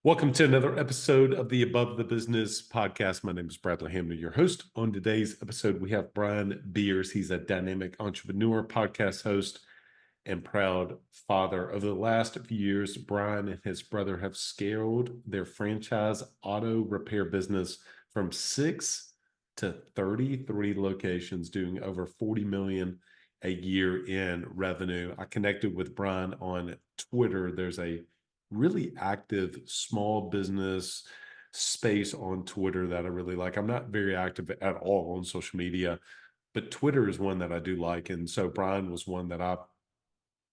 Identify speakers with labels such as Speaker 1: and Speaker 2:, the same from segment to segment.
Speaker 1: Welcome to another episode of the Above the Business podcast. My name is Bradley Hamner, your host. On today's episode, we have Brian Beers. He's a dynamic entrepreneur, podcast host, and proud father. Over the last few years, Brian and his brother have scaled their franchise auto repair business from 6 to 33 locations, doing over 40 million a year in revenue. I connected with Brian on Twitter. There's a really active small business space on Twitter that I really like. I'm not very active at all on social media, but Twitter is one that I do like. And so Brian was one that I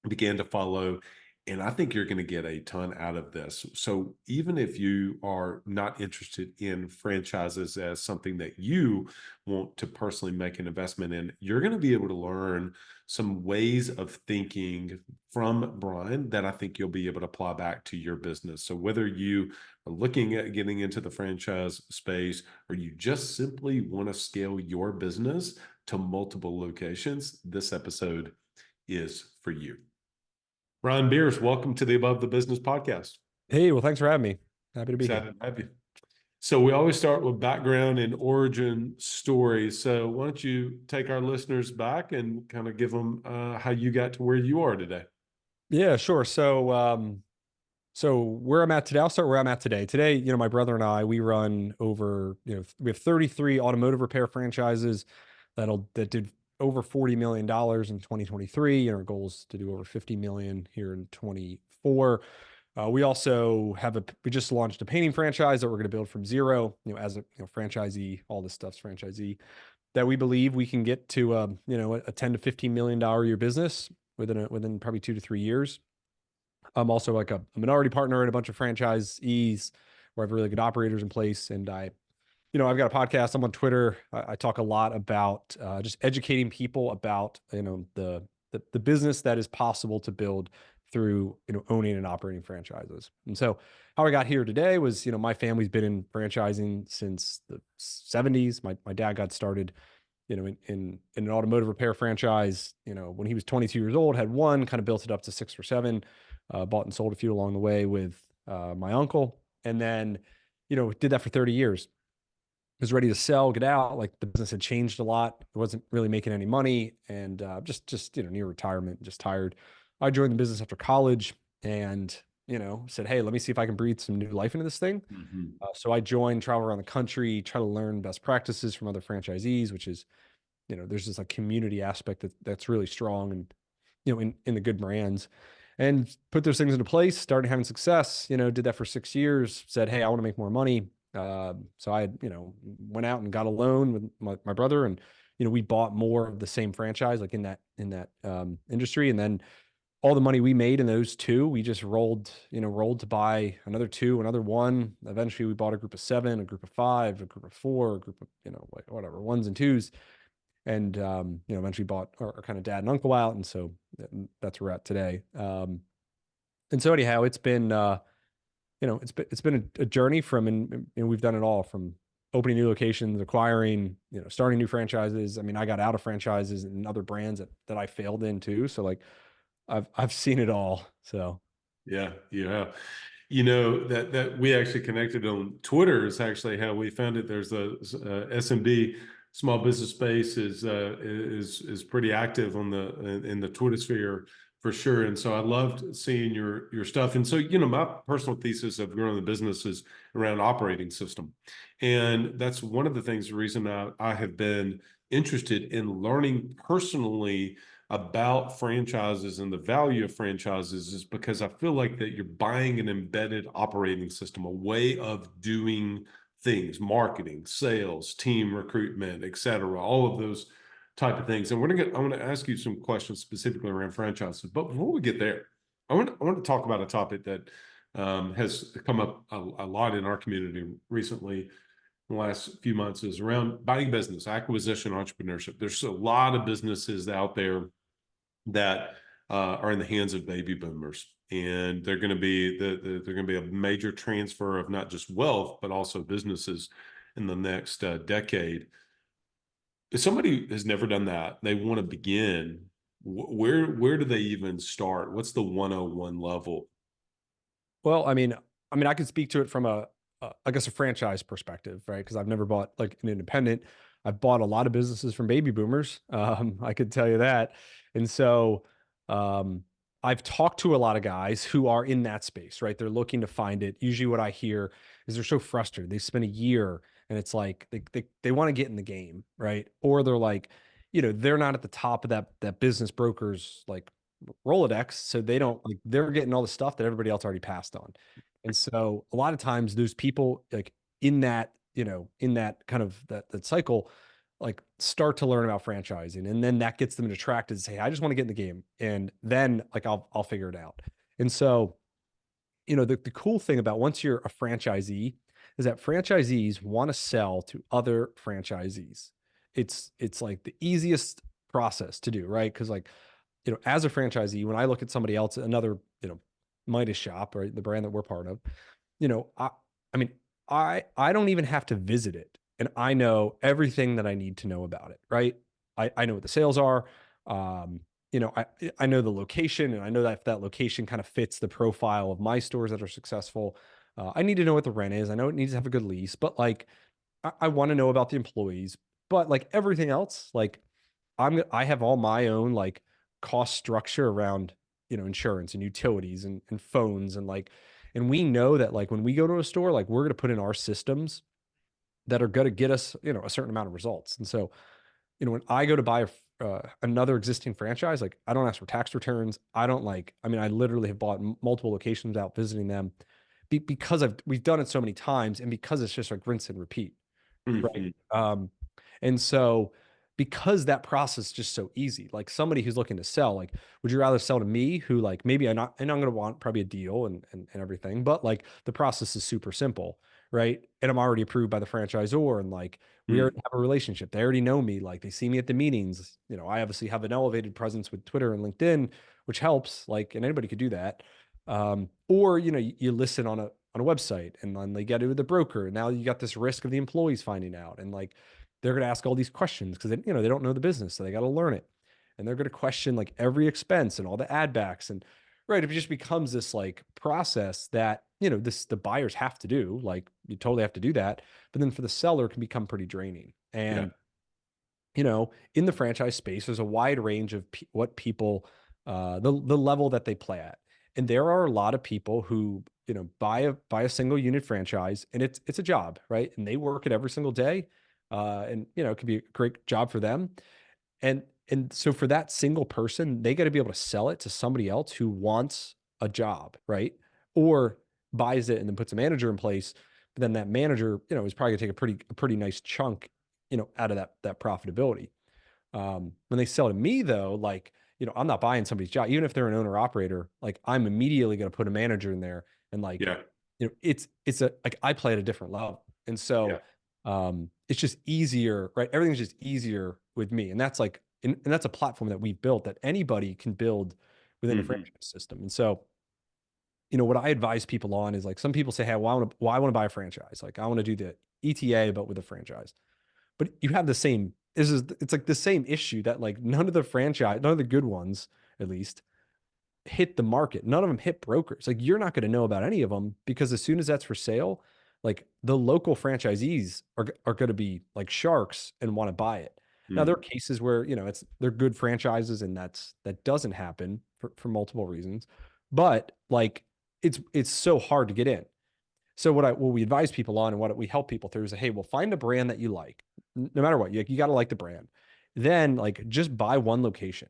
Speaker 1: began to follow. And I think you're going to get a ton out of this. So even if you are not interested in franchises as something that you want to personally make an investment in, you're going to be able to learn some ways of thinking from Brian that I think you'll be able to apply back to your business. So whether you are looking at getting into the franchise space or you just simply want to scale your business to multiple locations, this episode is for you. Brian Beers, welcome to the Above the Business podcast.
Speaker 2: Hey, well, thanks for having me. Happy to be here.
Speaker 1: Excited to have you. So we always start with background and origin stories. So why don't you take our listeners back and kind of give them how you got to where you are today?
Speaker 2: Yeah, sure. So where I'm at today, I'll start where I'm at today. Today, my brother and I, we run over, we have 33 automotive repair franchises that did over $40 million in 2023. And our goal is to do over 50 million here in 24. We also we just launched a painting franchise that we're going to build from zero, as a franchisee, all this stuff's franchisee, that we believe we can get to, a 10 to $15 million a year business within probably 2 to 3 years. I'm also like a minority partner in a bunch of franchisees where I have really good operators in place. And I've got a podcast. I'm on Twitter. I talk a lot about just educating people about, the business that is possible to build through, owning and operating franchises. And so how I got here today was, my family's been in franchising since the 70s. My dad got started, in an automotive repair franchise, when he was 22 years old, had one, kind of built it up to 6 or 7, bought and sold a few along the way with my uncle. And then, did that for 30 years. Was ready to sell, get out. Like the business had changed a lot. It wasn't really making any money, and just near retirement, just tired. I joined the business after college, and said, hey, let me see if I can breathe some new life into this thing. So I joined, travel around the country, try to learn best practices from other franchisees, which is, there's this like community aspect that's really strong, and in the good brands, and put those things into place. Started having success. Did that for 6 years. Said, hey, I want to make more money. So I, went out and got a loan with my brother, and, we bought more of the same franchise, like in that industry. And then all the money we made in those two, we just rolled to buy another 2, another 1. Eventually we bought a group of 7, a group of 5, a group of 4, a group of, like whatever, 1s and 2s. And, eventually bought our kind of dad and uncle out. And so that's where we're at today. And so anyhow, it's been, it's been a journey from, and we've done it all from opening new locations, acquiring, starting new franchises. I mean, I got out of franchises and other brands that I failed in too. So like I've seen it all. So
Speaker 1: Yeah. That we actually connected on Twitter is actually how we found it. There's a SMB small business space is pretty active in the Twitter sphere for sure. And so I loved seeing your stuff. And so, my personal thesis of growing the business is around operating system. And that's one of the things, the reason I have been interested in learning personally about franchises and the value of franchises is because I feel like that you're buying an embedded operating system, a way of doing things, marketing, sales, team recruitment, et cetera, all of those type of things. And I want to ask you some questions specifically around franchises. But before we get there, I want to talk about a topic that has come up a lot in our community recently in the last few months, is around buying business, acquisition, entrepreneurship. There's a lot of businesses out there that are in the hands of baby boomers, and they're going to be a major transfer of not just wealth but also businesses in the next decade. If somebody has never done that, they want to begin, where do they even start? What's the 101 level?
Speaker 2: well, I mean, I mean, I could speak to it from I guess a franchise perspective, right? Because I've never bought like an independent. I've bought a lot of businesses from baby boomers. I could tell you that. And so, um, I've talked to a lot of guys who are in that space, right? They're looking to find it. Usually what I hear is they're so frustrated. They spend a year and it's like they want to get in the game, right? Or they're like, they're not at the top of that business broker's like Rolodex, so they don't like they're getting all the stuff that everybody else already passed on. And so a lot of times those people like in that, in that kind of that cycle, like start to learn about franchising. And then that gets them attracted to say, hey, I just want to get in the game. And then like I'll figure it out. And so, the cool thing about once you're a franchisee is that franchisees want to sell to other franchisees. It's like the easiest process to do, right? Because like, as a franchisee, when I look at somebody else, another, Midas shop, right, the brand that we're part of, I mean, I don't even have to visit it, and I know everything that I need to know about it, right? I know what the sales are. Um, I know the location, and I know that if that location kind of fits the profile of my stores that are successful, I need to know what the rent is. I know it needs to have a good lease, but like, I want to know about the employees. But like everything else, like I have all my own like cost structure around, insurance and utilities and phones and like, and we know that like when we go to a store, like we're going to put in our systems that are going to get us, a certain amount of results. And so, when I go to buy another existing franchise, like I don't ask for tax returns. I don't like, I mean, I literally have bought multiple locations without visiting them because we've done it so many times and because it's just like rinse and repeat. Right.
Speaker 1: Mhm.
Speaker 2: And so because that process is just so easy, like somebody who's looking to sell, like, would you rather sell to me who like maybe I'm going to want probably a deal and everything, but like the process is super simple, right? And I'm already approved by the franchisor and like we already
Speaker 1: Mm.
Speaker 2: have a relationship. They already know me, like they see me at the meetings. I obviously have an elevated presence with Twitter and LinkedIn, which helps, like, and anybody could do that. Or you listen on a website and then they get it with the broker. And now you got this risk of the employees finding out. And like they're going to ask all these questions because they don't know the business. So they got to learn it. And they're going to question like every expense and all the ad backs. And right, it just becomes this like process that, the buyers have to do. Like you totally have to do that. But then for the seller it can become pretty draining.
Speaker 1: Yeah.
Speaker 2: And in the franchise space, there's a wide range of what people, the level that they play at, and there are a lot of people who buy a single unit franchise, and it's a job, right? And they work it every single day, and it could be a great job for them, and so for that single person, they got to be able to sell it to somebody else who wants a job, right? Or buys it and then puts a manager in place. But then that manager, is probably gonna take a pretty nice chunk, out of that profitability. When they sell to me though, like, I'm not buying somebody's job, even if they're an owner operator, like I'm immediately going to put a manager in there and like,
Speaker 1: Yeah.
Speaker 2: it's a, like I play at a different level. And
Speaker 1: Yeah.
Speaker 2: so, it's just easier, right? Everything's just easier with me. And that's like, and that's a platform that we built that anybody can build within a
Speaker 1: Mhm.
Speaker 2: franchise system. And so, what I advise people on is like, some people say, hey, well, I want to buy a franchise. Like I want to do the ETA, but with a franchise. But you have the same, it's like the same issue that like none of the good ones, at least, hit the market. None of them hit brokers. Like you're not going to know about any of them because as soon as that's for sale, like the local franchisees are going to be like sharks and want to buy it. Now there are
Speaker 1: Mm.
Speaker 2: cases where, they're good franchises and that doesn't happen for multiple reasons. But like it's so hard to get in. So what we advise people on and what we help people through is, hey, well, find a brand that you like, no matter what. You got to like the brand. Then like just buy one location.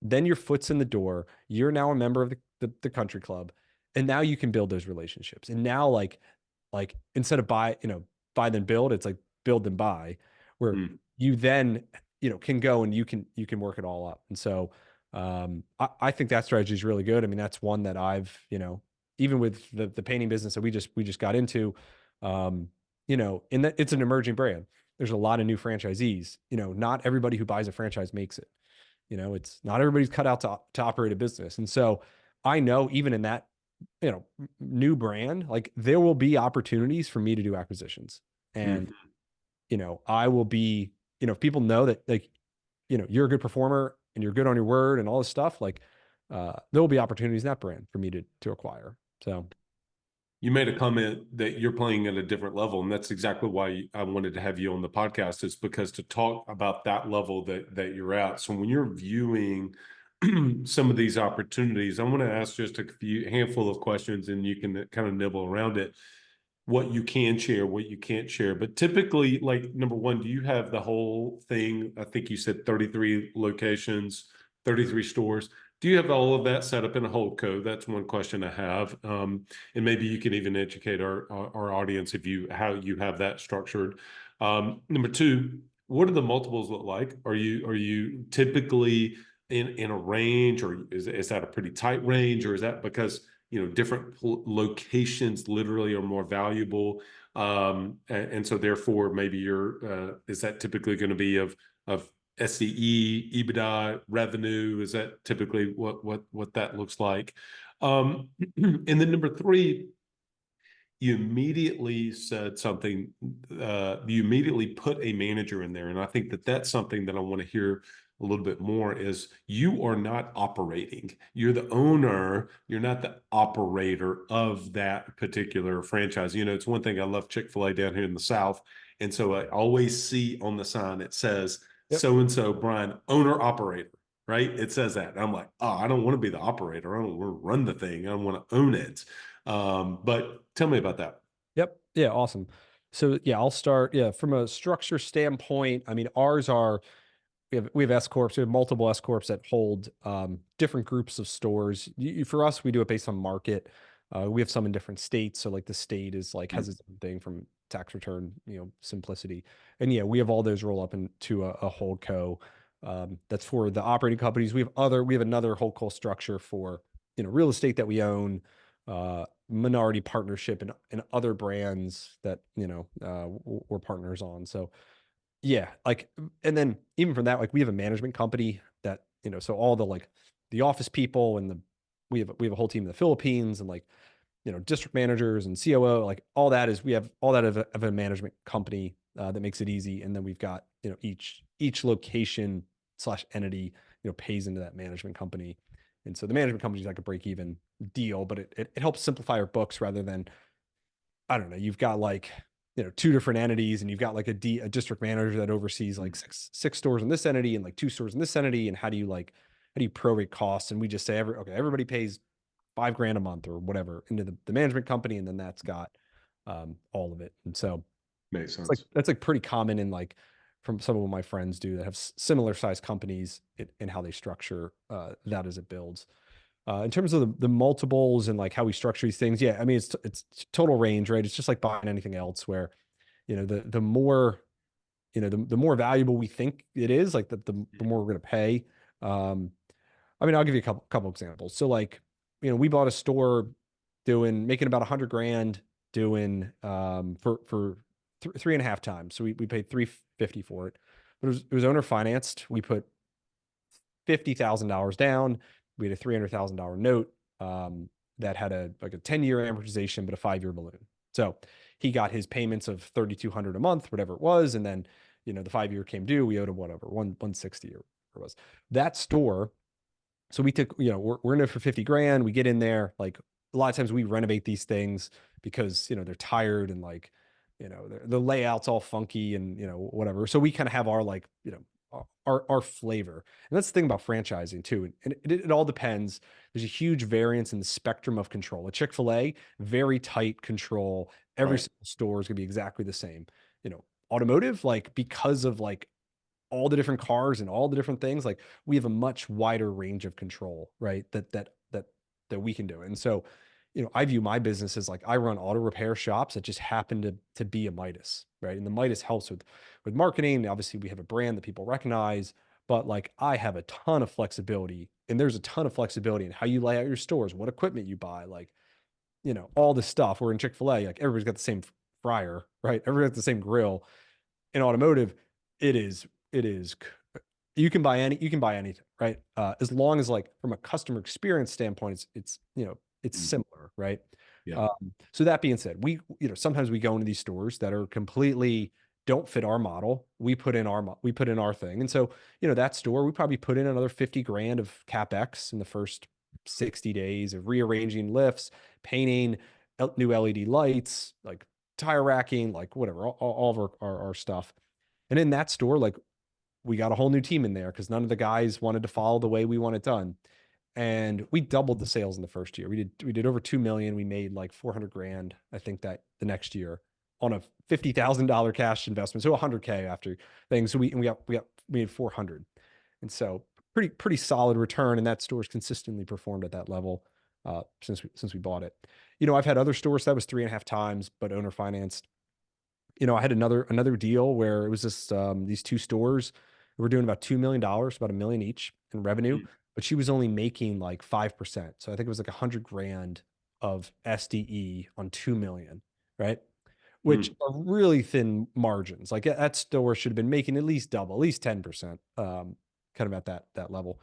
Speaker 2: Then your foot's in the door. You're now a member of the country club, and now you can build those relationships. And now like instead of buy then build, it's like build then buy, where
Speaker 1: Mm.
Speaker 2: you then can go and you can work it all up. And so I think that strategy is really good. I mean, that's one that I've even with the painting business that we just got into, in that it's an emerging brand. There's a lot of new franchisees. Not everybody who buys a franchise makes it. It's not everybody's cut out to operate a business. And so I know even in that, new brand, like there will be opportunities for me to do acquisitions. And,
Speaker 1: Mhm.
Speaker 2: I will be, if people know that like, you're a good performer and you're good on your word and all this stuff, like, there will be opportunities in that brand for me to acquire. So
Speaker 1: You made a comment that you're playing at a different level, and that's exactly why I wanted to have you on the podcast, is because to talk about that level that you're at. So when you're viewing some of these opportunities, I want to ask just a handful of questions, and you can kind of nibble around it, what you can share, what you can't share. But typically, like, number one, do you have the whole thing? I think you said 33 locations, 33 stores. Do you have all of that set up in a holdco? That's one question I have. And maybe you can even educate our audience if you how you have that structured. Number two, what do the multiples look like? Are you typically in a range, or is that a pretty tight range, or is that because different locations literally are more valuable, and so therefore maybe is that typically going to be of SCE, EBITDA, revenue? Is that typically what that looks like? And then number three, you immediately said something, you immediately put a manager in there. And I think that's something that I want to hear a little bit more, is you are not operating. You're the owner. You're not the operator of that particular franchise. It's one thing, I love Chick-fil-A down here in the South. And so I always see on the sign, it says,
Speaker 2: Yep.
Speaker 1: so-and-so, Brian, owner operator, right? It says that. And I'm like, oh, I don't want to be the operator. I don't want to run the thing. I want to own it. But tell me about that.
Speaker 2: Yep. Yeah. Awesome. So yeah, I'll start. Yeah. From a structure standpoint, I mean, ours are, we have S corps. We have multiple S corps that hold different groups of stores. For us, we do it based on market. We have some in different states. So like the state is like has its own thing from tax return, simplicity. And yeah, we have all those roll up into a holdco. That's for the operating companies. We have another holdco structure for real estate that we own, minority partnership, and other brands that we're partners on. So yeah, like, and then even from that, like we have a management company that, so all the like the office people and we have a whole team in the Philippines, and like, district managers and COO, like all that we have all that of a management company that makes it easy. And then we've got, each location slash entity, pays into that management company. And so the management company is like a break even deal, but it helps simplify our books rather than, I don't know, you've got like, two different entities, and you've got like a district manager that oversees like six stores in this entity and like two stores in this entity. And how do you prorate costs? And we just say, everybody pays $5,000 a month or whatever into the management company. And then that's got all of it. And so
Speaker 1: Makes
Speaker 2: it's
Speaker 1: sense.
Speaker 2: that's like pretty common in like from some of what my friends do that have similar size companies in how they structure that as it builds. In terms of the multiples and like how we structure these things, yeah, I mean it's total range, right? It's just like buying anything else, where the more the more valuable we think it is, like the more we're going to pay. I mean, I'll give you a couple examples. So like we bought a store making about 100 grand, doing for 3.5 times. So we paid 350 for it, but it was owner financed. We put $50,000 down. We had a $300,000 note that had a 10-year amortization, but a 5-year balloon. So he got his payments of $3,200 a month, whatever it was, and then the 5-year came due. We owed him whatever 160 or it was that store. So we took we're in it for 50 grand. We get in there, like a lot of times we renovate these things because they're tired, and like the layout's all funky and whatever. So we kind of have our like our flavor. And that's the thing about franchising too. And it all depends. There's a huge variance in the spectrum of control. A Chick-fil-A, very tight control. Every
Speaker 1: Right.
Speaker 2: single store is gonna be exactly the same. Automotive, like because of like all the different cars and all the different things, like we have a much wider range of control, right? That we can do. And so, I view my business as like I run auto repair shops that just happen to be a Midas, right? And the Midas helps with marketing. Obviously, we have a brand that people recognize, but like I have a ton of flexibility, and there's a ton of flexibility in how you lay out your stores, what equipment you buy, like all this stuff. We're in Chick-fil-A, like everybody's got the same fryer, right? Everybody's got the same grill. In automotive, it is you can buy anything, right? As long as like from a customer experience standpoint, it's
Speaker 1: Mm.
Speaker 2: similar, right?
Speaker 1: Yeah.
Speaker 2: So that being said, we sometimes we go into these stores that are completely don't fit our model. We put in our thing, and so that store we probably put in another 50 grand of capex in the first 60 days of rearranging lifts, painting, new LED lights, like tire racking, like whatever, all of our stuff. And in that store, like we got a whole new team in there because none of the guys wanted to follow the way we want it done. And we doubled the sales in the first year. We did over 2 million. We made like 400 grand, I think, that the next year on a $50,000 cash investment. So 100K after things. So we made 400. And so pretty solid return. And that store's consistently performed at that level since we bought it. I've had other stores that was 3.5 times, but owner financed. I had another deal where it was just these two stores were doing about $2 million, about $1 million each in revenue, but she was only making like 5%. So I think it was like 100 grand of SDE on 2 million, right? Which are really thin margins. Like that store should have been making at least double, at least 10%, kind of at that level.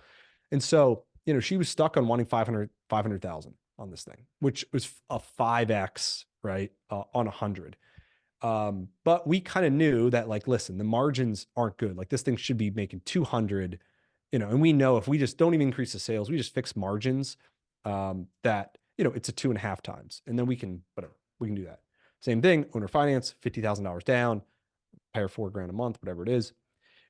Speaker 2: And so, she was stuck on wanting 500,000 on this thing, which was a 5x, right? On 100. But we kind of knew that, like, listen, the margins aren't good. Like this thing should be making 200, and we know if we just don't even increase the sales, we just fix margins, that, it's a 2.5 times. And then we can do that. Same thing, owner finance, $50,000 down, pay her $4,000 a month, whatever it is.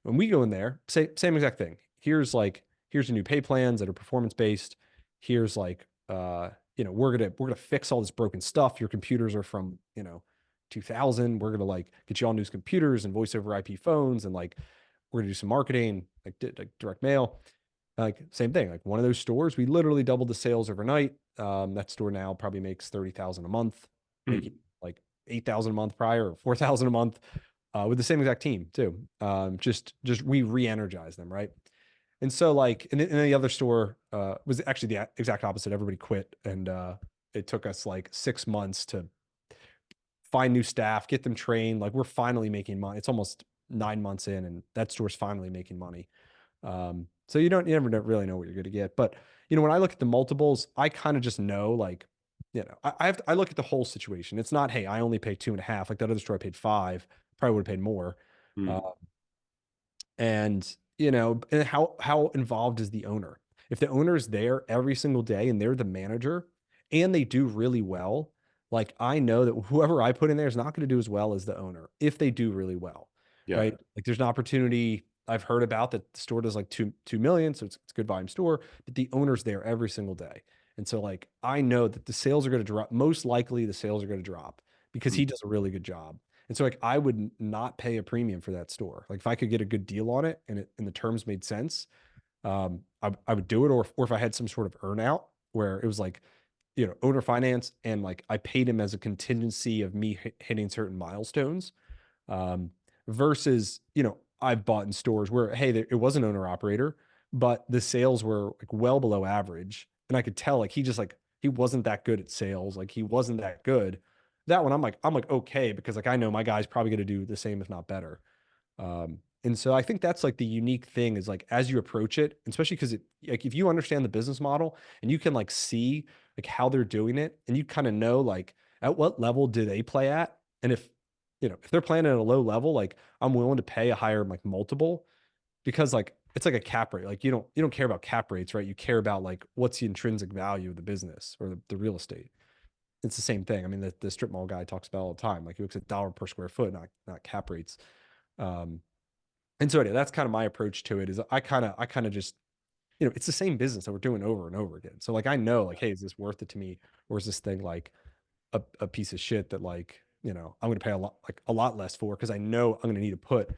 Speaker 2: When we go in there, same exact thing. Here's the new pay plans that are performance based. Here's like, we're gonna fix all this broken stuff. Your computers are from 2000. We're gonna like get you all new computers and voice over IP phones, and like we're gonna do some marketing, like direct mail. Like same thing. Like one of those stores, we literally doubled the sales overnight. That store now probably makes 30,000 a month, making like 8,000 a month prior, or 4,000 a month, with the same exact team too. Just we re-energize them, right? And so like, and then the other store was actually the exact opposite. Everybody quit, and it took us like 6 months to find new staff, get them trained. Like we're finally making money. It's almost 9 months in, and that store's finally making money. So you never really know what you're going to get. But when I look at the multiples, I kind of just know, like, I look at the whole situation. It's not, hey, I only pay 2.5. Like that other store I paid 5, probably would have paid more. And and how involved is the owner? If the owner is there every single day and they're the manager and they do really well, like I know that whoever I put in there is not going to do as well as the owner if they do really well, right? Like there's an opportunity I've heard about that the store does like 2 million, so it's a good volume store, but the owner's there every single day. And so like I know that the sales are going to drop. Most likely the sales are going to drop because he does a really good job. And so like I would not pay a premium for that store. Like if I could get a good deal on it and the terms made sense, I would do it. Or if I had some sort of earn out where it was like, owner finance, and like I paid him as a contingency of me hitting certain milestones, versus, I've bought in stores where, hey, it was an owner operator, but the sales were like well below average. And I could tell like he wasn't that good at sales. Like he wasn't that good. That one I'm like, okay, because like I know my guy's probably going to do the same, if not better. And so I think that's like the unique thing is like as you approach it, especially because like if you understand the business model and you can like see like how they're doing it, and you kind of know like at what level do they play at, and if they're playing at a low level, like I'm willing to pay a higher like multiple, because like it's like a cap rate. Like you don't care about cap rates, right? You care about like what's the intrinsic value of the business or the real estate. It's the same thing. I mean, the strip mall guy talks about all the time. Like he looks at dollar per square foot, not cap rates. And so anyway, that's kind of my approach to it. Is I kind of just, it's the same business that we're doing over and over again. So like I know like, hey, is this worth it to me, or is this thing like a piece of shit that like I'm going to pay a lot less for, because I know I'm going to need to put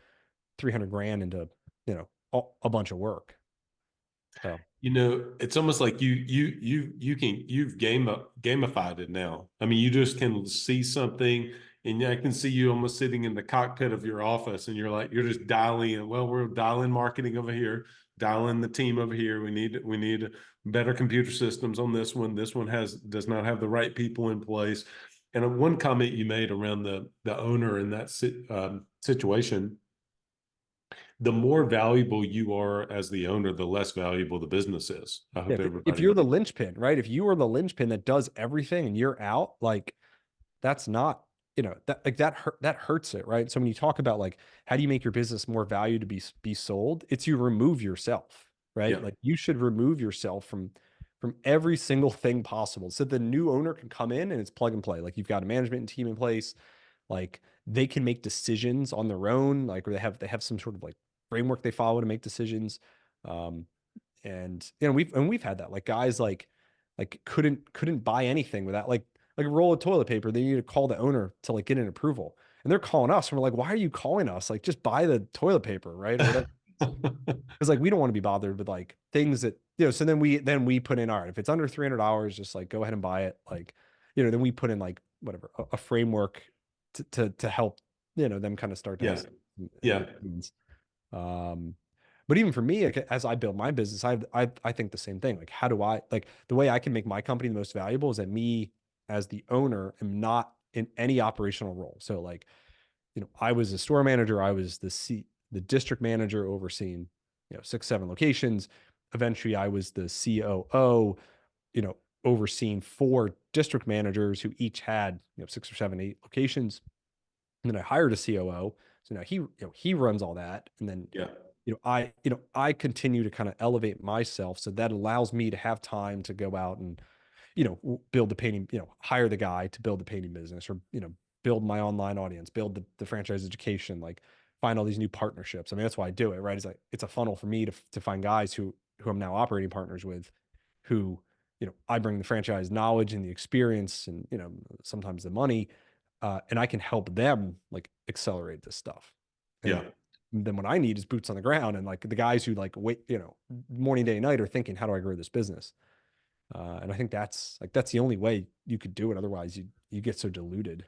Speaker 2: 300 grand into a bunch of work. So
Speaker 1: It's almost like you've gamified it now. I mean, you just can see something, and I can see you almost sitting in the cockpit of your office, and you're just dialing in. Well, we're dialing marketing over here, dialing the team over here. We need better computer systems on this one. This one does not have the right people in place. And one comment you made around the owner in that situation, the more valuable you are as the owner, the less valuable the business is. I hope
Speaker 2: if you're the linchpin, right? If you are the linchpin that does everything and you're out, like that's not, that hurts it, right? So when you talk about like how do you make your business more value to be sold, it's you remove yourself, right? Like you should remove yourself from from every single thing possible. So the new owner can come in and it's plug and play. Like you've got a management team in place, like they can make decisions on their own, like, or they have some sort of like framework they follow to make decisions. Um, and we've had that, like guys like couldn't buy anything without like a roll of toilet paper. They need to call the owner to like get an approval. And they're calling us and we're like, why are you calling us? Like just buy the toilet paper, right? Or whatever. Because like we don't want to be bothered with like things that, so then we put in, all right, if it's under $300, just like go ahead and buy it. Like, then we put in like whatever a framework to help, them kind of start to
Speaker 1: Yeah.
Speaker 2: have
Speaker 1: Yeah.
Speaker 2: routines. But even for me, like, as I build my business, I think the same thing. Like, how do I, like, the way I can make my company the most valuable is that me as the owner am not in any operational role. So like, I was a store manager, I was the district manager overseeing, 6, 7 locations. Eventually I was the COO, overseeing 4 district managers who each had, 6 or 7, 8 locations. And then I hired a COO. So now he runs all that. And then,
Speaker 1: Yeah.
Speaker 2: I continue to kind of elevate myself. So that allows me to have time to go out and, build the painting, hire the guy to build the painting business, or, build my online audience, build the franchise education, like find all these new partnerships. I mean, that's why I do it, right? It's like, it's a funnel for me to find guys who I'm now operating partners with, who, I bring the franchise knowledge and the experience and, sometimes the money, and I can help them like accelerate this stuff. And
Speaker 1: Yeah.
Speaker 2: then what I need is boots on the ground, and like the guys who like wait, morning, day, and night are thinking, how do I grow this business? And I think that's the only way you could do it. Otherwise, you get so diluted.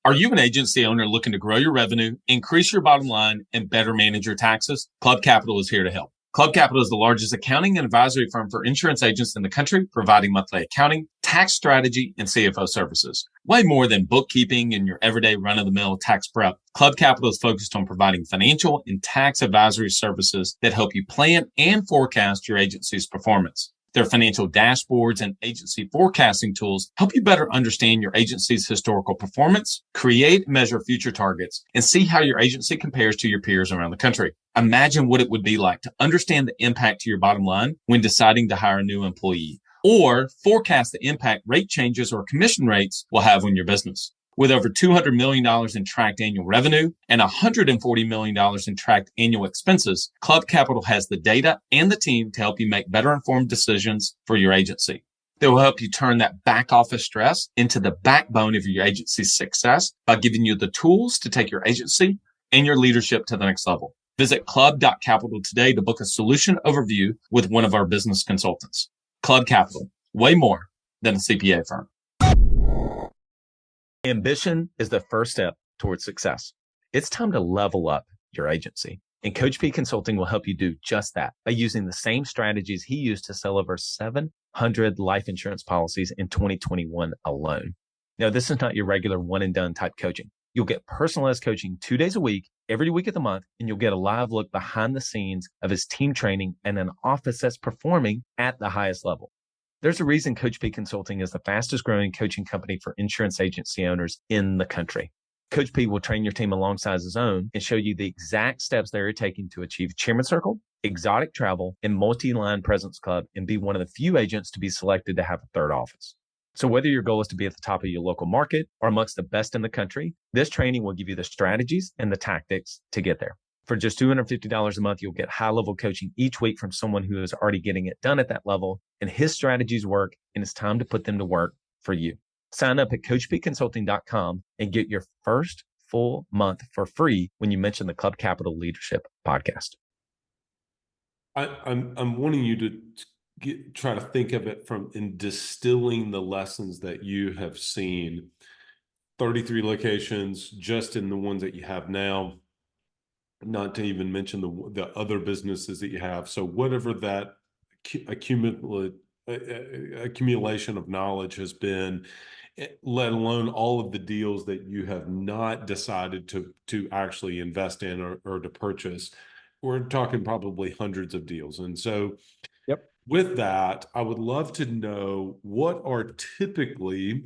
Speaker 3: Are you an agency owner looking to grow your revenue, increase your bottom line, and better manage your taxes? Club Capital is here to help. Club Capital is the largest accounting and advisory firm for insurance agents in the country, providing monthly accounting, tax strategy, and CFO services. Way more than bookkeeping and your everyday run-of-the-mill tax prep, Club Capital is focused on providing financial and tax advisory services that help you plan and forecast your agency's performance. Their financial dashboards and agency forecasting tools help you better understand your agency's historical performance, create and measure future targets, and see how your agency compares to your peers around the country. Imagine what it would be like to understand the impact to your bottom line when deciding to hire a new employee, or forecast the impact rate changes or commission rates will have on your business. With over $200 million in tracked annual revenue and $140 million in tracked annual expenses, Club Capital has the data and the team to help you make better informed decisions for your agency. They will help you turn that back office stress into the backbone of your agency's success by giving you the tools to take your agency and your leadership to the next level. Visit club.capital today to book a solution overview with one of our business consultants. Club Capital, way more than a CPA firm. Ambition is the first step towards success. It's time to level up your agency. And Coach P Consulting will help you do just that by using the same strategies he used to sell over 700 life insurance policies in 2021 alone. Now, this is not your regular one and done type coaching. You'll get personalized coaching 2 days a week, every week of the month, and you'll get a live look behind the scenes of his team training and an office that's performing at the highest level. There's a reason Coach P Consulting is the fastest growing coaching company for insurance agency owners in the country. Coach P will train your team alongside his own and show you the exact steps they're taking to achieve Chairman Circle, exotic travel, and multi-line presence club, and be one of the few agents to be selected to have a third office. So whether your goal is to be at the top of your local market or amongst the best in the country, this training will give you the strategies and the tactics to get there. For just $250 a month, you'll get high-level coaching each week from someone who is already getting it done at that level, and his strategies work, and it's time to put them to work for you. Sign up at coachpconsulting.com and get your first full month for free when you mention the Club Capital Leadership Podcast.
Speaker 1: I'm wanting you to try to think of it from in distilling the lessons that you have seen. 33 locations just in the ones that you have now, not to even mention the other businesses that you have. So whatever that accumulation of knowledge has been, let alone all of the deals that you have not decided to actually invest in or to purchase, we're talking probably hundreds of deals. And so with that, I would love to know what are typically,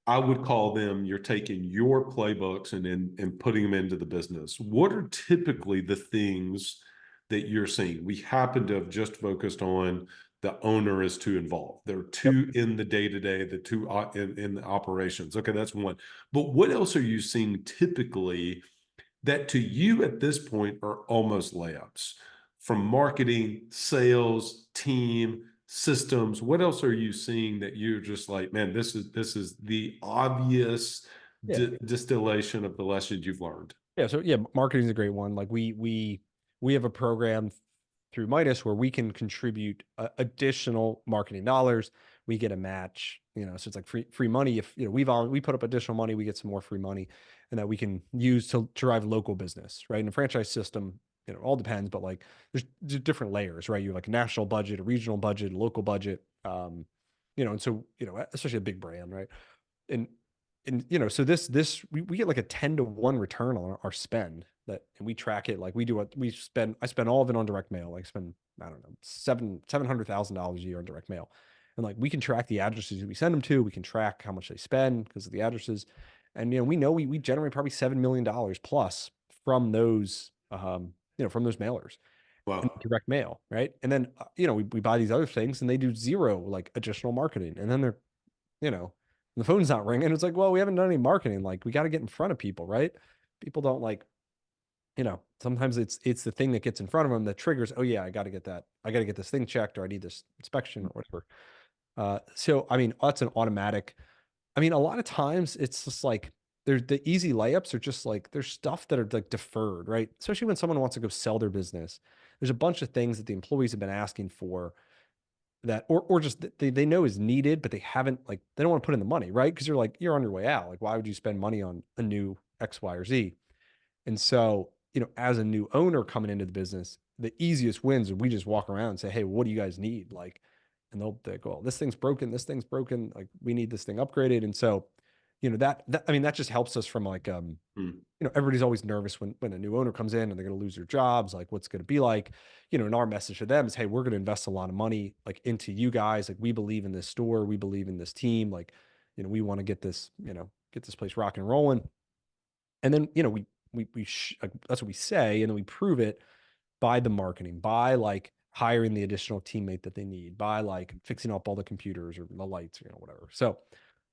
Speaker 1: I would call them, you're taking your playbooks and putting them into the business. What are typically the things that you're seeing? We happen to have just focused on the owner is too involved. They're too in the day-to-day, the two in the operations. Okay, that's one. But what else are you seeing typically that to you at this point are almost layups from marketing, sales, team, systems? What else are you seeing that you're just like, man, this is the obvious
Speaker 2: Yeah.
Speaker 1: distillation of the lessons you've learned?
Speaker 2: Yeah. So yeah, marketing is a great one. Like we have a program through Midas where we can contribute additional marketing dollars. We get a match, so it's like free money. If we put up additional money, we get some more free money, and that we can use to drive local business, right? In a franchise system, it all depends, but like there's different layers, right? You have like a national budget, a regional budget, a local budget, and so especially a big brand, right? And so we get like a 10-to-1 return on our spend, and we track it. Like I spend all of it on direct mail. Like spend, I don't know, $700,000 a year on direct mail. And like, we can track the addresses we send them to, we can track how much they spend because of the addresses. And, we know we generate probably $7 million plus from those, from those mailers.
Speaker 1: Wow.
Speaker 2: And direct mail. Right. And then, we buy these other things and they do zero like additional marketing. And then they're, the phone's not ringing. It's like, well, we haven't done any marketing. Like, we got to get in front of people, right? People don't like, sometimes it's the thing that gets in front of them that triggers, oh yeah, I got to get that. I got to get this thing checked, or I need this inspection or whatever. So, I mean, that's an automatic. I mean, a lot of times it's just like, there's the easy layups are just like, there's stuff that are like deferred, right? Especially when someone wants to go sell their business. There's a bunch of things that the employees have been asking for that, or just they know is needed, but they haven't, like, they don't want to put in the money, right? Because you're on your way out. Like, why would you spend money on a new X, Y, or Z? And so, as a new owner coming into the business, the easiest wins are we just walk around and say, hey, what do you guys need? Like, and they'll go, oh, this thing's broken. Like, we need this thing upgraded. And so, I mean, that just helps us from like, everybody's always nervous when a new owner comes in and they're going to lose their jobs. Like, what's going to be like, and our message to them is, hey, we're going to invest a lot of money, like, into you guys. Like, we believe in this store. We believe in this team. Like, we want to get this place rock and rolling. And then, like, that's what we say. And then we prove it by the marketing, by like hiring the additional teammate that they need, by like fixing up all the computers or the lights, whatever. So,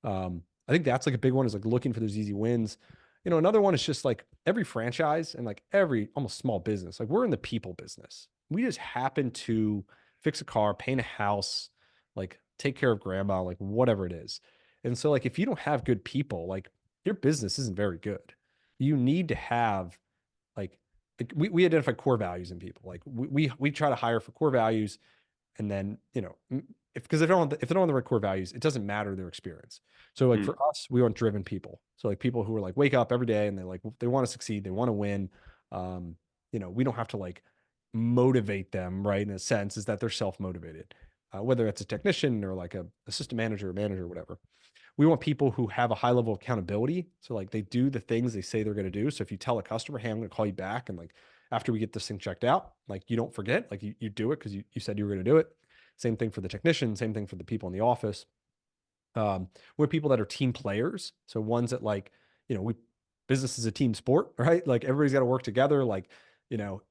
Speaker 2: I think that's like a big one, is like looking for those easy wins. Another one is just like every franchise and like every almost small business, like, we're in the people business. We just happen to fix a car, paint a house, like take care of grandma, like whatever it is. And so, like, if you don't have good people, like, your business isn't very good. You need to have like we identify core values in people. Like, we try to hire for core values, and then, because if they don't have the right core values, it doesn't matter their experience. So like, for us, we want driven people. So like, people who are like, wake up every day and they want to succeed, they want to win. We don't have to like motivate them, right? In a sense, is that they're self-motivated, whether it's a technician or like a assistant manager or manager or whatever. We want people who have a high level of accountability. So like, they do the things they say they're going to do. So if you tell a customer, hey, I'm going to call you back, and like, after we get this thing checked out, like, you don't forget, like, you do it because you said you were going to do it. Same thing for the technician, same thing for the people in the office. We're people that are team players. So ones that like, business is a team sport, right? Like, everybody's got to work together. Like,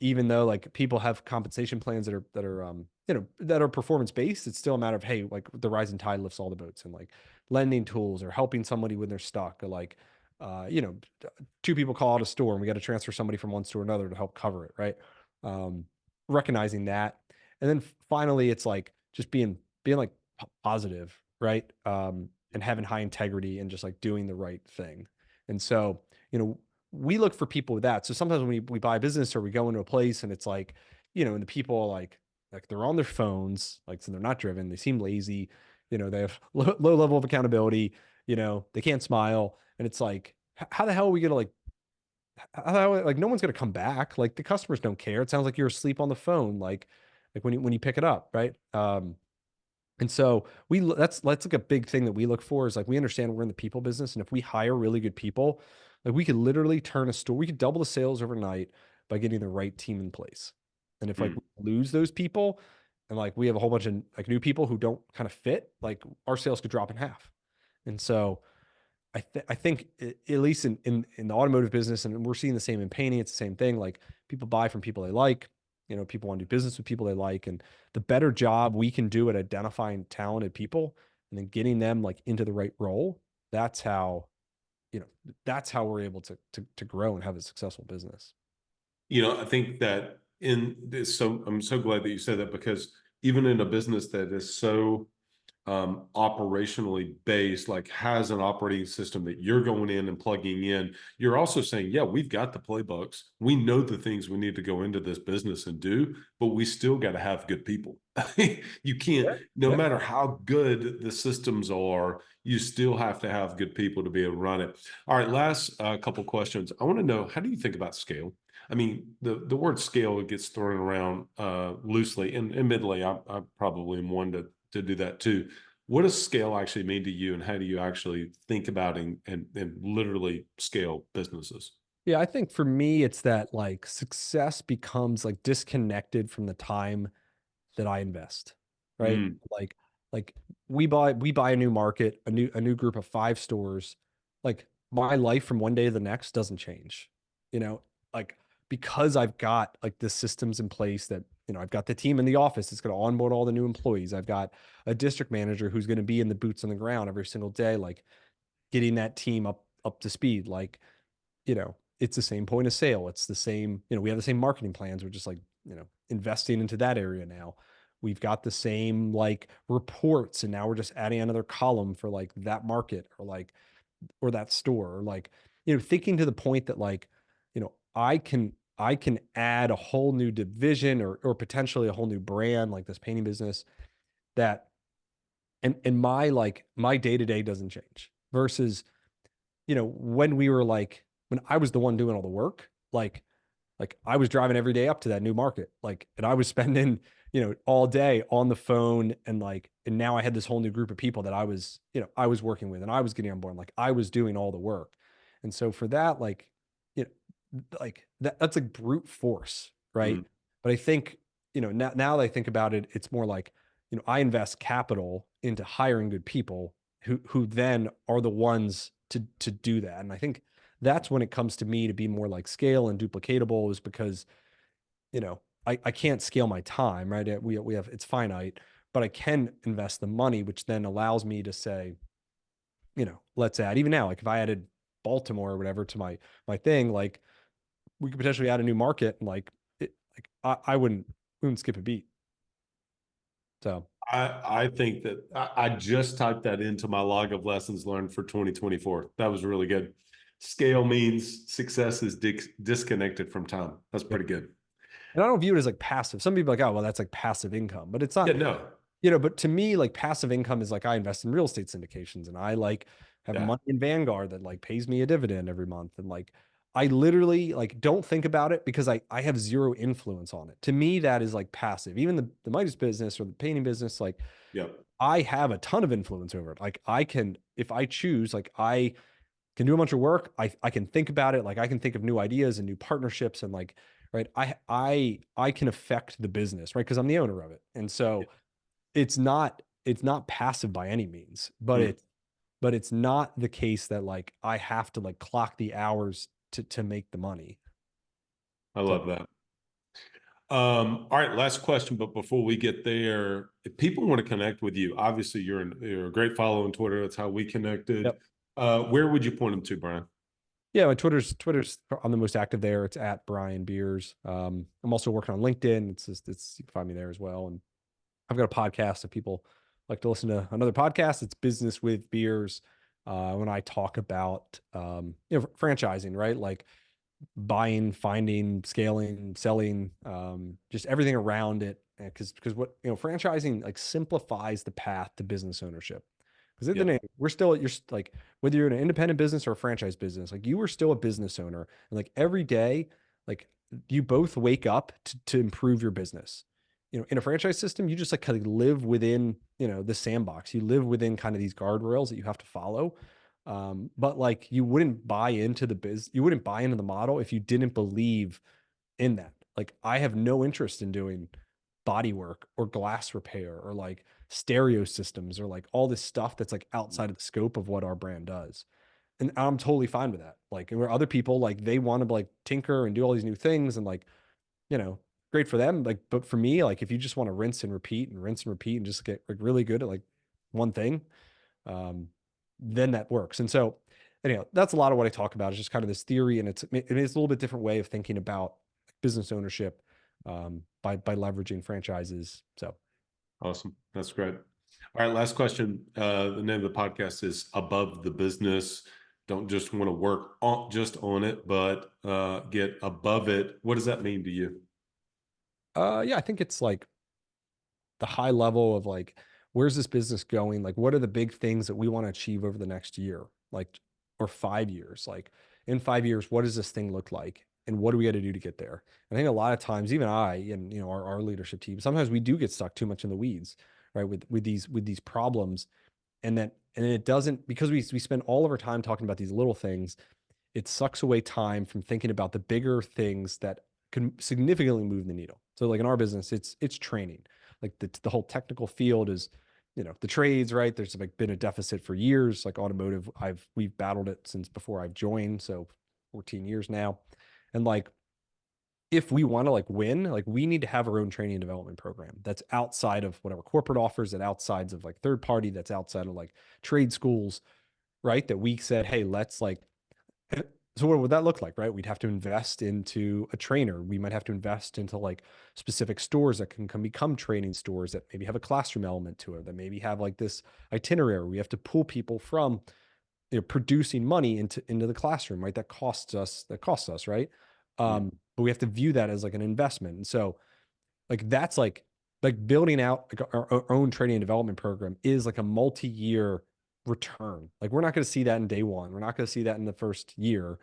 Speaker 2: even though like people have compensation plans that are performance based, it's still a matter of, hey, like, the rising tide lifts all the boats, and like lending tools or helping somebody when they're stuck, or like, two people call out a store and we got to transfer somebody from one store to another to help cover it, right? Recognizing that. And then finally, it's like just being like positive, right? And having high integrity and just like doing the right thing. And so, we look for people with that. So sometimes when we buy a business or we go into a place and it's like, and the people are like they're on their phones, like, so they're not driven, they seem lazy, they have low level of accountability, they can't smile. And it's like, how the hell are we going to like no one's going to come back. Like, the customers don't care. It sounds like you're asleep on the phone. Like when you pick it up. Right. And so that's like a big thing that we look for, is like, we understand we're in the people business. And if we hire really good people, like, we could literally turn a store, we could double the sales overnight by getting the right team in place. And if like we lose those people, and like we have a whole bunch of like new people who don't kind of fit, like, our sales could drop in half. And so I think at least in the automotive business, and we're seeing the same in painting, it's the same thing. Like, people buy from people they like. You know, people want to do business with people they like, and the better job we can do at identifying talented people and then getting them like into the right role, that's how, you know, that's how we're able to grow and have a successful business.
Speaker 1: I think that in this, so I'm so glad that you said that, because even in a business that is so operationally based, like has an operating system that you're going in and plugging in, you're also saying, yeah, we've got the playbooks. We know the things we need to go into this business and do, but we still got to have good people. You can't, no matter how good the systems are, you still have to have good people to be able to run it. All right, last couple questions. I want to know, how do you think about scale? I mean, the word scale gets thrown around loosely, and admittedly, I probably am one to do that too. What does scale actually mean to you, and how do you actually think about and literally scale businesses?
Speaker 2: Yeah, I think for me, it's that like success becomes like disconnected from the time that I invest, right?
Speaker 1: Mm,
Speaker 2: Like we buy a new market, a new group of 5 stores. Like my life from one day to the next doesn't change, you know, like because I've got like the systems in place that, you know, I've got the team in the office that's going to onboard all the new employees. I've got a district manager who's going to be in the boots on the ground every single day, like getting that team up to speed. Like, you know, it's the same point of sale. It's the same, you know, we have the same marketing plans. We're just like, you know, investing into that area now. We've got the same like reports, and now we're just adding another column for like that market or like, or that store, or like, you know, thinking to the point that like, you know, I can add a whole new division or potentially a whole new brand like this painting business that, and my like my day-to-day doesn't change versus, you know, when we were like, when I was the one doing all the work, like I was driving every day up to that new market, like, and I was spending, you know, all day on the phone, and like, and now I had this whole new group of people that I was, you know, I was working with, and I was getting on board, like I was doing all the work. And so for that, like, you know, like that's like brute force, right?
Speaker 1: mm,
Speaker 2: But I think, you know, now that I think about it, it's more like, you know, I invest capital into hiring good people who then are the ones to do that. And I think that's when it comes to me to be more like scale and duplicatable, is because, you know, I can't scale my time, right? We have, it's finite, but I can invest the money, which then allows me to say, you know, let's add, even now, like if I added Baltimore or whatever to my thing, like we could potentially add a new market, and like it, like I wouldn't skip a beat. So
Speaker 1: I think that I just typed that into my log of lessons learned for 2024. That was really good. Scale means success is disconnected from time. That's
Speaker 2: yep.
Speaker 1: pretty good.
Speaker 2: And I don't view it as like passive. Some people are like, oh, well, that's like passive income, but it's
Speaker 1: Yeah,
Speaker 2: not.
Speaker 1: no.
Speaker 2: You know, but to me, like passive income is like I invest in real estate syndications, and I like have
Speaker 1: Yeah.
Speaker 2: money in Vanguard that like pays me a dividend every month. And like I literally like don't think about it because I have zero influence on it. To me, that is like passive. Even the Midas business or the painting business, like
Speaker 1: Yep.
Speaker 2: I have a ton of influence over it. Like I can, if I choose, like I can do a bunch of work. I can think about it. Like I can think of new ideas and new partnerships, and like, right. I can affect the business, right? Because I'm the owner of it. And so it's not passive by any means, but
Speaker 1: Mm,
Speaker 2: it's not the case that like I have to like clock the hours to make the money.
Speaker 1: I
Speaker 2: So
Speaker 1: love that. All right, last question, but before we get there, if people want to connect with you, obviously you're a great follow on Twitter. That's how we connected.
Speaker 2: yep.
Speaker 1: Where would you point them to, Brian?
Speaker 2: Yeah, my Twitter's I'm the most active there. It's at Brian Beers. I'm also working on LinkedIn. It's just you can find me there as well. And I've got a podcast if people like to listen to another podcast. It's Business with Beers. When I talk about you know, franchising, right? Like buying, finding, scaling, selling, just everything around it. Because what, you know, franchising like simplifies the path to business ownership. Because at the
Speaker 1: Yeah.
Speaker 2: end, you're like, whether you're in an independent business or a franchise business, like you are still a business owner, and like every day, like you both wake up to improve your business. You know, in a franchise system, you just like kind of live within, you know, the sandbox. You live within kind of these guardrails that you have to follow. But like you wouldn't buy into you wouldn't buy into the model if you didn't believe in that. Like I have no interest in doing body work or glass repair or like stereo systems or like all this stuff that's like outside of the scope of what our brand does. And I'm totally fine with that. Like, and where other people like they want to like tinker and do all these new things, and like, you know, great for them. Like, but for me, like if you just want to rinse and repeat and just get like really good at like one thing, then that works. And so anyhow, that's a lot of what I talk about is just kind of this theory. And it's a little bit different way of thinking about business ownership, by leveraging franchises. So.
Speaker 1: Awesome. That's great. All right. Last question. The name of the podcast is Above the Business. Don't just want to work just on it, but get above it. What does that mean to you?
Speaker 2: Yeah, I think it's like the high level of like, where's this business going? Like, what are the big things that we want to achieve over the next year? Like, or 5 years? Like, in 5 years, what does this thing look like? And what do we got to do to get there? And I think a lot of times, even I and our leadership team, sometimes we do get stuck too much in the weeds, right? With these problems. And it doesn't, because we spend all of our time talking about these little things, it sucks away time from thinking about the bigger things that can significantly move the needle. So like in our business, it's training. Like the whole technical field is, the trades, right? There's like been a deficit for years. Like automotive, we've battled it since before I've joined, so 14 years now. And like, if we want to like win, like we need to have our own training and development program that's outside of whatever corporate offers, that outsides of like third party, that's outside of like trade schools, right? That we said, hey, let's like, so what would that look like, right? We'd have to invest into a trainer. We might have to invest into like specific stores that can become training stores that maybe have a classroom element to it, that maybe have like this itinerary. We have to pull people from, producing money into the classroom, right? That costs us, right? But we have to view that as like an investment. And so like, that's like building out like our own training and development program is like a multi-year return. Like we're not going to see that in day one. We're not going to see that in the first year,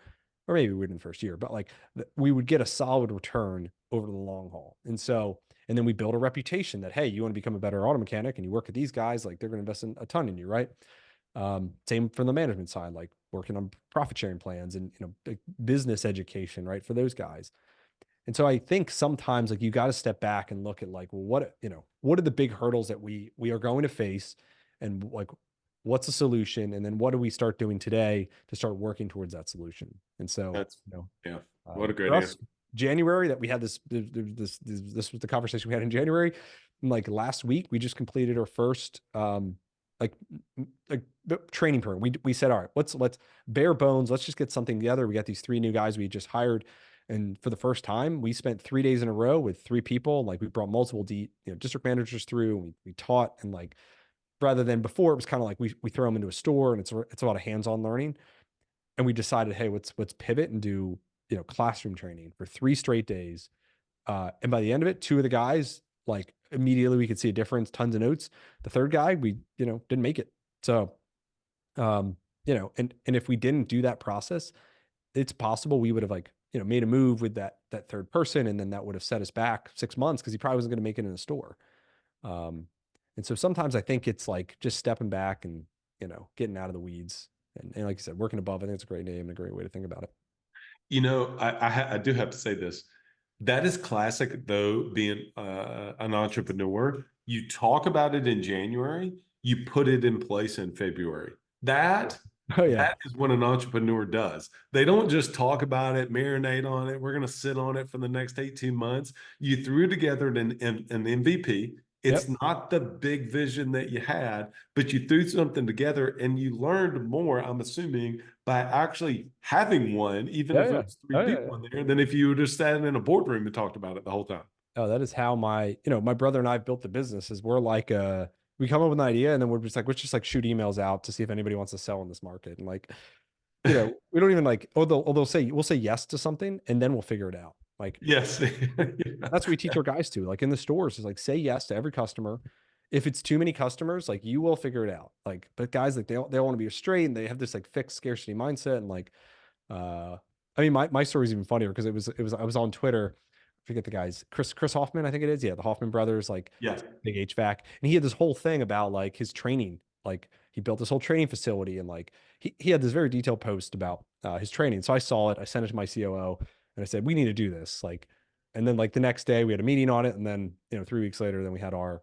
Speaker 2: or maybe we would in the first year, but like we would get a solid return over the long haul. And so, and then we build a reputation that, hey, you want to become a better auto mechanic and you work with these guys, like they're going to invest in a ton in you, right? Same from the management side, like working on profit sharing plans and, business education, right? For those guys. And so I think sometimes like you got to step back and look at like, well, what are the big hurdles that we are going to face, and like, what's the solution? And then what do we start doing today to start working towards that solution? And so
Speaker 1: That's, yeah, what a great
Speaker 2: for us,
Speaker 1: answer.
Speaker 2: January that we had this was the conversation we had in January. And like last week, we just completed our first, like the training program. We said, all right, let's bare bones. Let's just get something together. We got these 3 new guys we just hired. And for the first time, we spent 3 days in a row with 3 people. Like we brought multiple district managers through, and we taught, and like, rather than before, it was kind of like we throw them into a store and it's a lot of hands-on learning. And we decided, hey, let's pivot and do, classroom training for 3 straight days. And by the end of it, 2 of the guys, like immediately we could see a difference, tons of notes. The third guy, we, didn't make it. So, and if we didn't do that process, it's possible we would have like, made a move with that third person. And then that would have set us back 6 months because he probably wasn't going to make it in the store. And so sometimes I think it's like just stepping back and, getting out of the weeds. And like I said, working above, I think it's a great name and a great way to think about it.
Speaker 1: I do have to say this. That is classic, though, being an entrepreneur. You talk about it in January, you put it in place in February. That is what an entrepreneur does. They don't just talk about it, marinate on it. We're going to sit on it for the next 18 months. You threw together an MVP. It's not the big vision that you had, but you threw something together and you learned more, I'm assuming, by actually having one, even if it was 3 people in there, than if you would have sat in a boardroom and talked about it the whole time.
Speaker 2: Oh, that is how my brother and I built the business. Is we're like, we come up with an idea and then we're just like, let's just like shoot emails out to see if anybody wants to sell in this market. And like, we don't even like, we'll say yes to something and then we'll figure it out. Like,
Speaker 1: yes,
Speaker 2: that's what we teach our guys to, like in the stores, is like, say yes to every customer. If it's too many customers, like you will figure it out. Like, but guys, like they want to be straight and they have this like fixed scarcity mindset. And like, I mean, my story is even funnier because I was on Twitter. I forget the guys, Chris Hoffman, I think it is. Yeah. The Hoffman brothers, like big HVAC. And he had this whole thing about like his training. Like he built this whole training facility and like he had this very detailed post about his training. So I saw it, I sent it to my COO and I said, we need to do this. Like, and then like the next day we had a meeting on it. And then, 3 weeks later, then we had our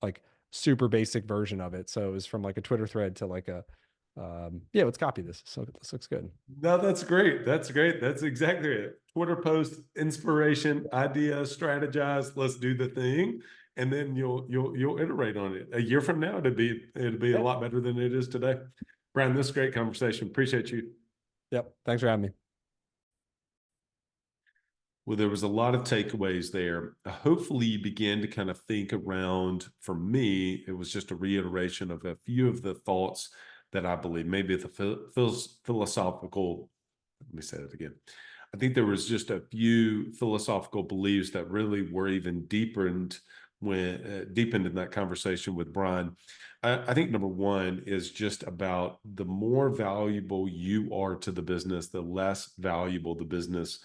Speaker 2: like super basic version of it. So it was from like a Twitter thread to like a Yeah, let's copy this. So this looks good.
Speaker 1: No, that's great. That's great. That's exactly it. Twitter post, inspiration, idea, strategize. Let's do the thing, and then you'll iterate on it. A year from now, it'll be a lot better than it is today. Brian, this is a great conversation. Appreciate you.
Speaker 2: Yep. Thanks for having me.
Speaker 1: Well, there was a lot of takeaways there. Hopefully, you begin to kind of think around. For me, it was just a reiteration of a few of the thoughts that I believe. Maybe the philosophical. Let me say that again. I think there was just a few philosophical beliefs that really were even deepened in that conversation with Brian. I think number one is just about the more valuable you are to the business, the less valuable the business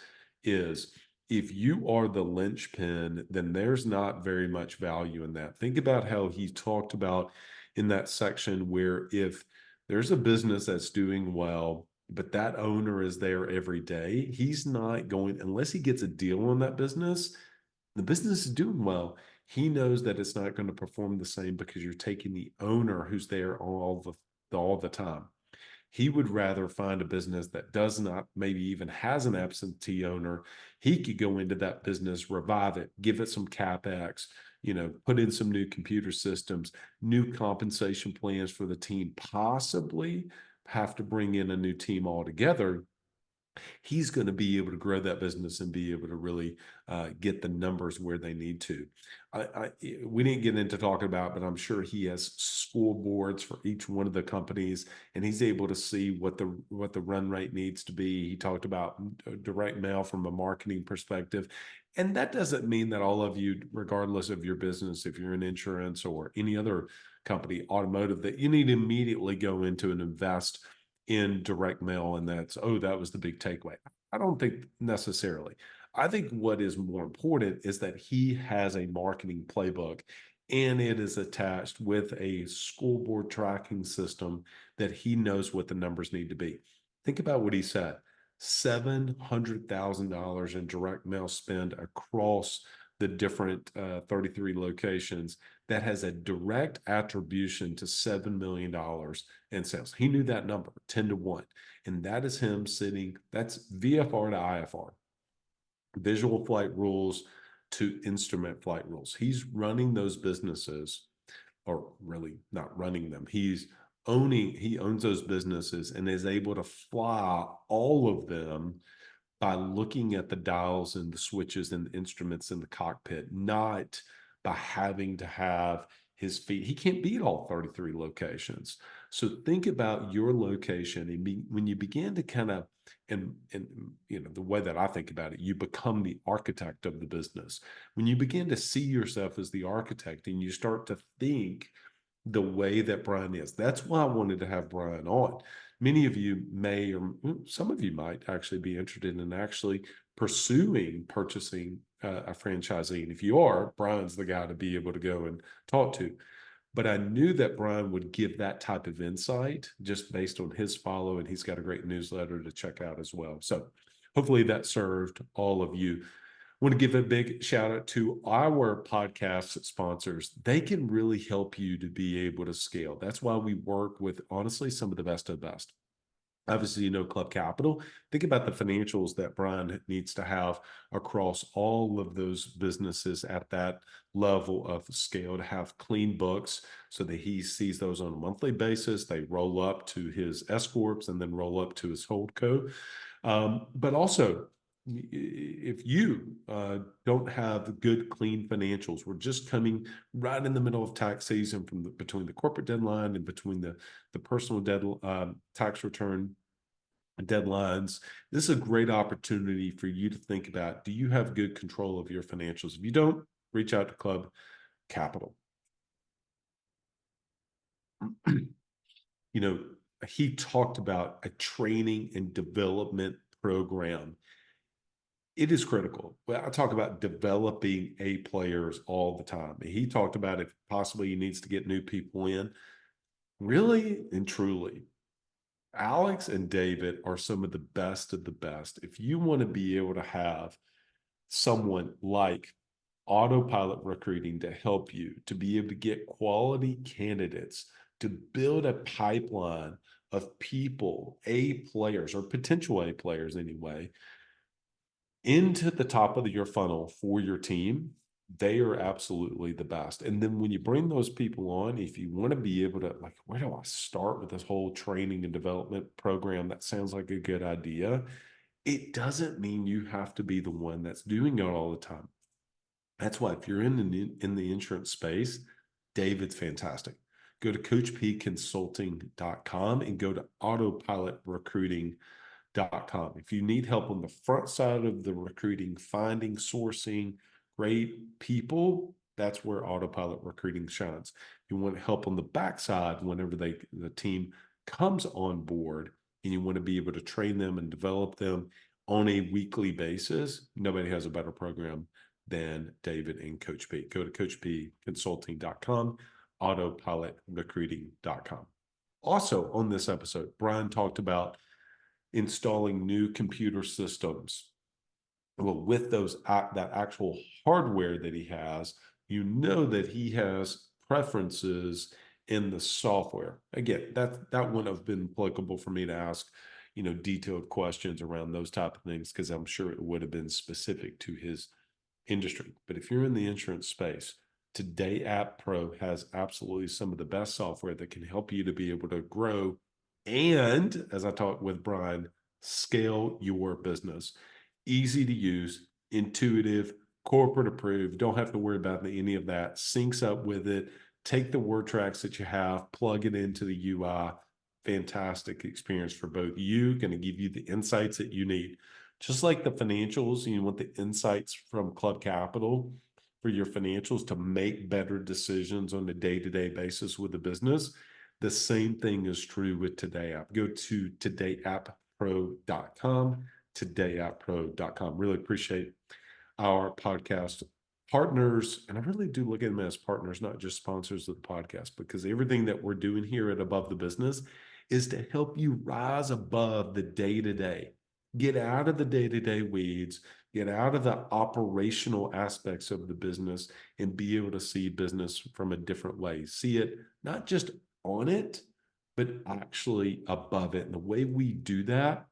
Speaker 1: is. If you are the linchpin, then there's not very much value in that. Think about how he talked about in that section where if there's a business that's doing well, but that owner is there every day, he's not going, unless he gets a deal on that business, the business is doing well. He knows that it's not going to perform the same because you're taking the owner who's there all the time. He would rather find a business that does not, maybe even has an absentee owner. He could go into that business, revive it, give it some CapEx, put in some new computer systems, new compensation plans for the team, possibly have to bring in a new team altogether. He's going to be able to grow that business and be able to really get the numbers where they need to. We didn't get into talking about, but I'm sure he has scoreboards for each one of the companies, and he's able to see what the run rate needs to be. He talked about direct mail from a marketing perspective. And that doesn't mean that all of you, regardless of your business, if you're in insurance or any other company, automotive, that you need to immediately go into and invest in direct mail, and that was the big takeaway. I don't think necessarily. I think what is more important is that he has a marketing playbook, and it is attached with a scoreboard tracking system that he knows what the numbers need to be. Think about what he said: $700,000 in direct mail spend across the different 33 locations. That has a direct attribution to $7 million in sales. He knew that number, 10 to 1. And that is him sitting, that's VFR to IFR, visual flight rules to instrument flight rules. He's running those businesses, or really not running them. He owns those businesses and is able to fly all of them by looking at the dials and the switches and the instruments in the cockpit, not by having to have his feet. He can't be at all 33 locations. So think about your location, and when you begin to kind of, and the way that I think about it, you become the architect of the business. When you begin to see yourself as the architect and you start to think the way that Brian is, that's why I wanted to have Brian on. Many of you may, or some of you might actually be interested in actually purchasing a franchisee. And if you are, Brian's the guy to be able to go and talk to. But I knew that Brian would give that type of insight just based on his follow, and he's got a great newsletter to check out as well. So hopefully that served all of you. I want to give a big shout out to our podcast sponsors. They can really help you to be able to scale. That's why we work with, honestly, some of the best of the best. Obviously, Club Capital. Think about the financials that Brian needs to have across all of those businesses at that level of scale, to have clean books so that he sees those on a monthly basis. They roll up to his S corps and then roll up to his holdco. But also, if you don't have good, clean financials, we're just coming right in the middle of tax season between the corporate deadline and between the personal tax return deadlines. This is a great opportunity for you to think about, do you have good control of your financials? If you don't, reach out to Club Capital. He talked about a training and development program. It is critical. Well, I talk about developing A players all the time. He talked about if possibly he needs to get new people in. Really and truly, Alex and David are some of the best of the best. If you want to be able to have someone like Autopilot Recruiting to help you to be able to get quality candidates, to build a pipeline of people, A players or potential A players anyway, into the top of your funnel for your team, they are absolutely the best. And then when you bring those people on, if you want to be able to, like, where do I start with this whole training and development program? That sounds like a good idea. It doesn't mean you have to be the one that's doing it all the time. That's why if you're in the insurance space, David's fantastic. Go to coachpconsulting.com and go to autopilotrecruiting.com. If you need help on the front side of the recruiting, finding, sourcing great people, that's where Autopilot Recruiting shines. If you want help on the backside, whenever the team comes on board and you want to be able to train them and develop them on a weekly basis, nobody has a better program than David and Coach P. Go to coachpconsulting.com, autopilotrecruiting.com. Also on this episode, Brian talked about installing new computer systems. Well, with that actual hardware that he has, you know that he has preferences in the software. Again, that wouldn't have been applicable for me to ask, detailed questions around those type of things, because I'm sure it would have been specific to his industry. But if you're in the insurance space, Today App Pro has absolutely some of the best software that can help you to be able to grow and, as I talked with Brian, scale your business. Easy to use, intuitive, corporate approved. Don't have to worry about any of that. Syncs up with it. Take the word tracks that you have, plug it into the UI. Fantastic experience for both you, going to give you the insights that you need. Just like the financials, you want the insights from Club Capital for your financials to make better decisions on a day-to-day basis with the business. The same thing is true with Today App. Go to todayappro.com, todayappro.com. Really appreciate our podcast partners, and I really do look at them as partners, not just sponsors of the podcast, because everything that we're doing here at Above the Business is to help you rise above the day-to-day. Get out of the day-to-day weeds, get out of the operational aspects of the business, and be able to see business from a different way. See it not just on it, but actually above it. And the way we do that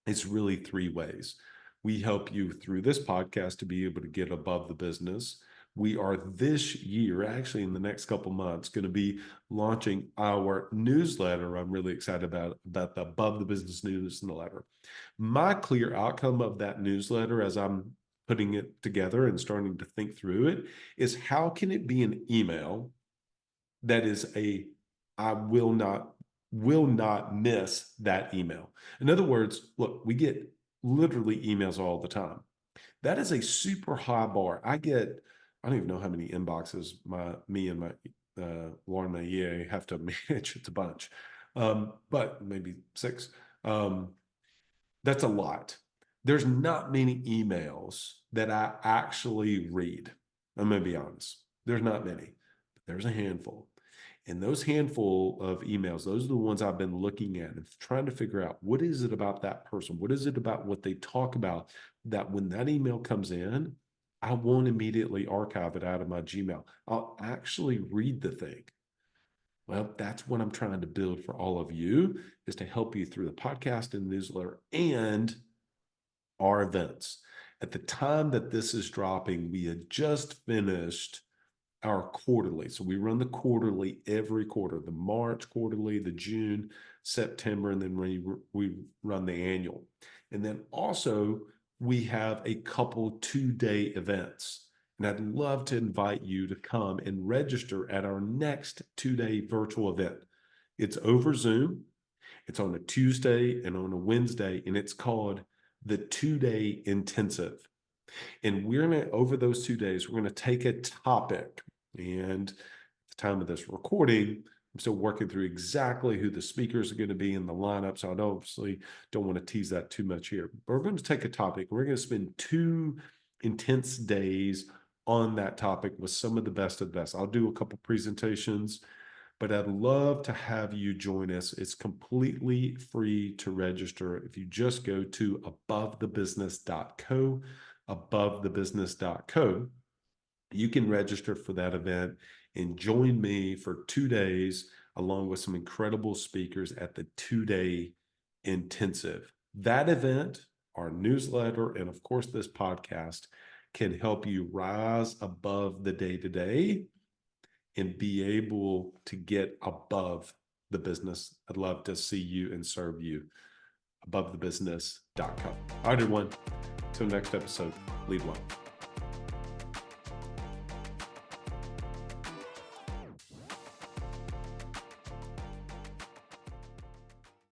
Speaker 1: is really three ways. We help you through this podcast to be able to get above the business. We are this year, actually in the next couple months, going to be launching our newsletter. I'm really excited about the Above the Business newsletter. My clear outcome of that newsletter, as I'm putting it together and starting to think through it, is how can it be an email that is I will not miss that email. In other words, look, we get literally emails all the time. That is a super high bar. I don't even know how many inboxes me and my Lauren Maillet have to manage. It's a bunch, but maybe 6. That's a lot. There's not many emails that I actually read. I'm going to be honest. There's not many. But there's a handful. And those handful of emails, those are the ones I've been looking at and trying to figure out, what is it about that person? What is it about what they talk about that when that email comes in, I won't immediately archive it out of my Gmail. I'll actually read the thing. Well, that's what I'm trying to build for all of you, is to help you through the podcast and newsletter and our events. At the time that this is dropping, we had just finished our quarterly. So we run the quarterly every quarter, the March quarterly, the June, September, and then we run the annual. And then also we have a couple 2-day events. And I'd love to invite you to come and register at our next 2-day virtual event. It's over Zoom. It's on a Tuesday and on a Wednesday, and it's called the 2-Day Intensive. And we're going to, over those 2 days, we're going to take a topic. And at the time of this recording, I'm still working through exactly who the speakers are going to be in the lineup. So I obviously don't want to tease that too much here. But we're going to take a topic. We're going to spend 2 intense days on that topic with some of the best of the best. I'll do a couple presentations, but I'd love to have you join us. It's completely free to register. If you just go to abovethebusiness.co, abovethebusiness.co, you can register for that event and join me for 2 days. along with some incredible speakers at the 2-day intensive. That event, our newsletter, and of course, this podcast can help you rise above the day-to-day and be able to get above the business. I'd love to see you and serve you. AboveTheBusiness.com. All right, everyone. Till next episode, lead well.